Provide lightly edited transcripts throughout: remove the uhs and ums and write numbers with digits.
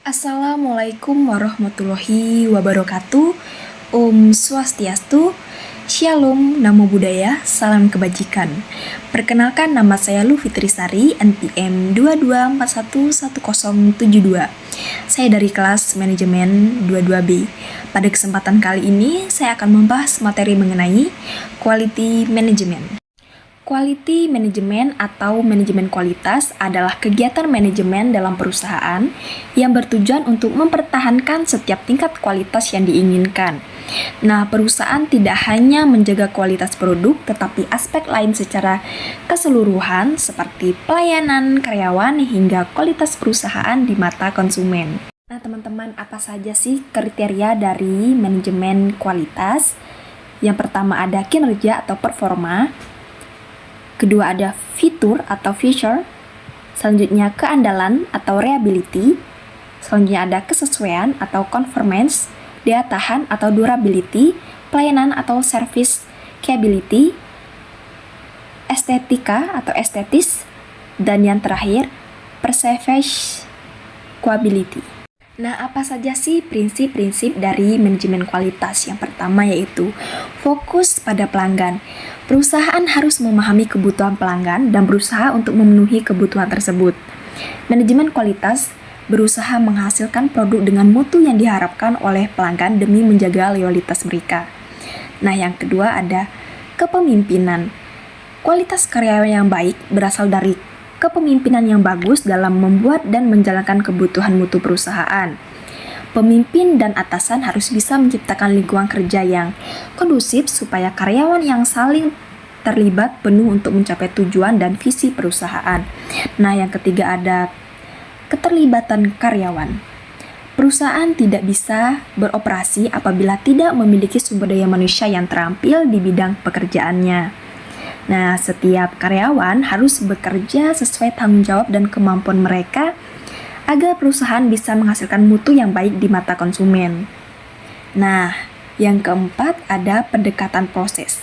Assalamualaikum warahmatullahi wabarakatuh. Om Swastiastu, Shalom, Namo Buddhaya, Salam Kebajikan. Perkenalkan, nama saya Lu Fitrisari, NPM 22411072. Saya dari kelas manajemen 22B. Pada kesempatan kali ini, saya akan membahas materi mengenai quality management. Quality management atau manajemen kualitas adalah kegiatan manajemen dalam perusahaan yang bertujuan untuk mempertahankan setiap tingkat kualitas yang diinginkan. Nah, perusahaan tidak hanya menjaga kualitas produk, tetapi aspek lain secara keseluruhan seperti pelayanan karyawan hingga kualitas perusahaan di mata konsumen. Nah, teman-teman, apa saja sih kriteria dari manajemen kualitas? Yang pertama ada kinerja atau performa. Kedua ada fitur atau feature, selanjutnya keandalan atau reliability, selanjutnya ada kesesuaian atau conformance, daya tahan atau durability, pelayanan atau service capability, estetika atau estetis, dan yang terakhir perceivable quality. Nah, apa saja sih prinsip-prinsip dari manajemen kualitas? Yang pertama yaitu fokus pada pelanggan. Perusahaan harus memahami kebutuhan pelanggan dan berusaha untuk memenuhi kebutuhan tersebut. Manajemen kualitas berusaha menghasilkan produk dengan mutu yang diharapkan oleh pelanggan demi menjaga loyalitas mereka. Nah, yang kedua ada kepemimpinan. Kualitas karyawan yang baik berasal dari kepemimpinan yang bagus dalam membuat dan menjalankan kebutuhan mutu perusahaan. Pemimpin dan atasan harus bisa menciptakan lingkungan kerja yang kondusif supaya karyawan yang saling terlibat penuh untuk mencapai tujuan dan visi perusahaan. Nah, yang ketiga ada keterlibatan karyawan. Perusahaan tidak bisa beroperasi apabila tidak memiliki sumber daya manusia yang terampil di bidang pekerjaannya. Nah, setiap karyawan harus bekerja sesuai tanggung jawab dan kemampuan mereka agar perusahaan bisa menghasilkan mutu yang baik di mata konsumen. Nah, yang keempat ada pendekatan proses.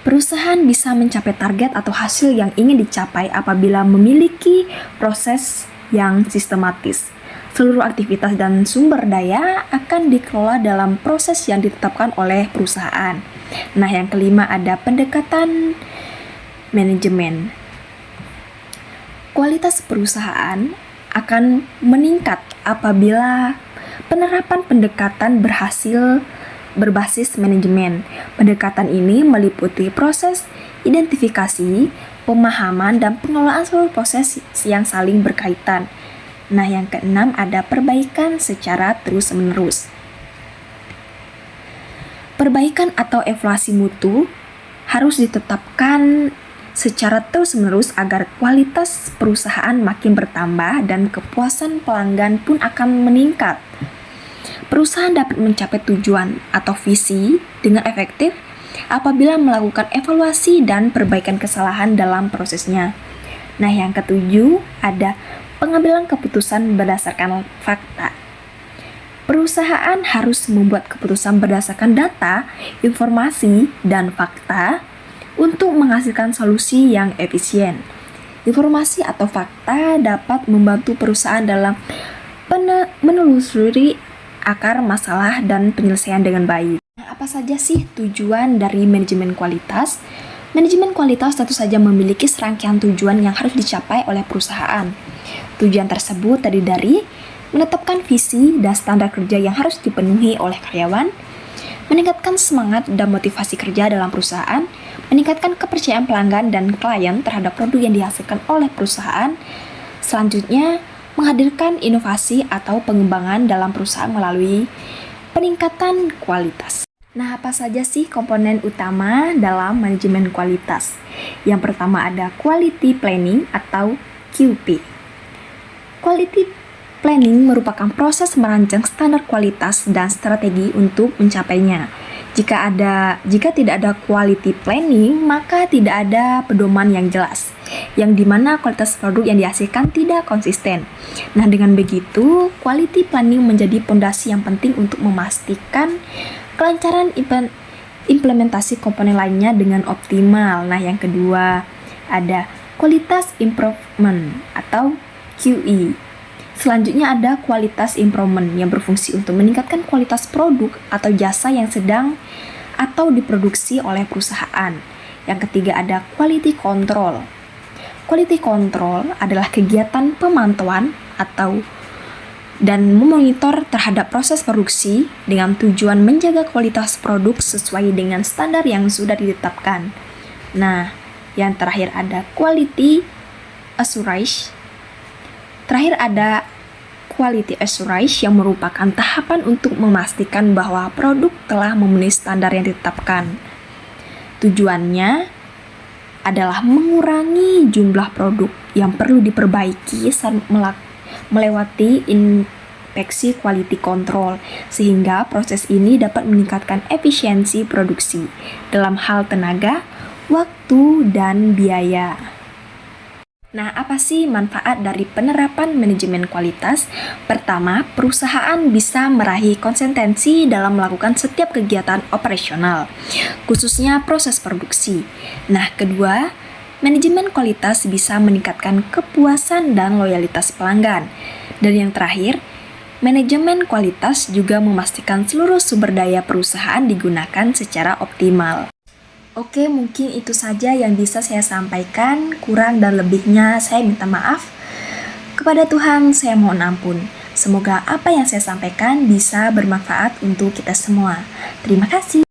Perusahaan bisa mencapai target atau hasil yang ingin dicapai apabila memiliki proses yang sistematis. Seluruh aktivitas dan sumber daya akan dikelola dalam proses yang ditetapkan oleh perusahaan. Nah, yang kelima ada pendekatan manajemen. Kualitas perusahaan akan meningkat apabila penerapan pendekatan berbasis manajemen. Pendekatan ini meliputi proses identifikasi, pemahaman, dan pengelolaan seluruh proses yang saling berkaitan. Nah, yang keenam ada perbaikan secara terus-menerus. Perbaikan atau evaluasi mutu harus ditetapkan secara terus-menerus agar kualitas perusahaan makin bertambah dan kepuasan pelanggan pun akan meningkat. Perusahaan dapat mencapai tujuan atau visi dengan efektif apabila melakukan evaluasi dan perbaikan kesalahan dalam prosesnya. Nah, yang ketujuh ada pengambilan keputusan berdasarkan fakta. Perusahaan harus membuat keputusan berdasarkan data, informasi, dan fakta untuk menghasilkan solusi yang efisien. Informasi atau fakta dapat membantu perusahaan dalam menelusuri akar masalah dan penyelesaian dengan baik. Nah, apa saja sih tujuan dari manajemen kualitas? Manajemen kualitas tentu saja memiliki serangkaian tujuan yang harus dicapai oleh perusahaan. Tujuan tersebut terdiri dari menetapkan visi dan standar kerja yang harus dipenuhi oleh karyawan, meningkatkan semangat dan motivasi kerja dalam perusahaan, meningkatkan kepercayaan pelanggan dan klien terhadap produk yang dihasilkan oleh perusahaan, selanjutnya menghadirkan inovasi atau pengembangan dalam perusahaan melalui peningkatan kualitas. Nah, apa saja sih komponen utama dalam manajemen kualitas? Yang pertama ada quality planning atau QP. Quality planning merupakan proses merancang standar kualitas dan strategi untuk mencapainya. Jika tidak ada quality planning, maka tidak ada pedoman yang jelas, yang dimana kualitas produk yang dihasilkan tidak konsisten. Nah, dengan begitu, quality planning menjadi fondasi yang penting untuk memastikan kelancaran implementasi komponen lainnya dengan optimal. Nah, yang kedua ada kualitas improvement atau QE. Selanjutnya ada kualitas improvement yang berfungsi untuk meningkatkan kualitas produk atau jasa yang sedang atau diproduksi oleh perusahaan. Yang ketiga ada quality control. Quality control adalah kegiatan pemantauan atau dan memonitor terhadap proses produksi dengan tujuan menjaga kualitas produk sesuai dengan standar yang sudah ditetapkan. Nah, yang terakhir ada quality assurance. Terakhir ada quality assurance yang merupakan tahapan untuk memastikan bahwa produk telah memenuhi standar yang ditetapkan. Tujuannya adalah mengurangi jumlah produk yang perlu diperbaiki saat melewati inspeksi quality control, sehingga proses ini dapat meningkatkan efisiensi produksi dalam hal tenaga, waktu, dan biaya. Nah, apa sih manfaat dari penerapan manajemen kualitas? Pertama, perusahaan bisa meraih konsistensi dalam melakukan setiap kegiatan operasional, khususnya proses produksi. Nah, kedua, manajemen kualitas bisa meningkatkan kepuasan dan loyalitas pelanggan. Dan yang terakhir, manajemen kualitas juga memastikan seluruh sumber daya perusahaan digunakan secara optimal. Oke, mungkin itu saja yang bisa saya sampaikan. Kurang dan lebihnya saya minta maaf. Kepada Tuhan saya mohon ampun. Semoga apa yang saya sampaikan bisa bermanfaat untuk kita semua. Terima kasih.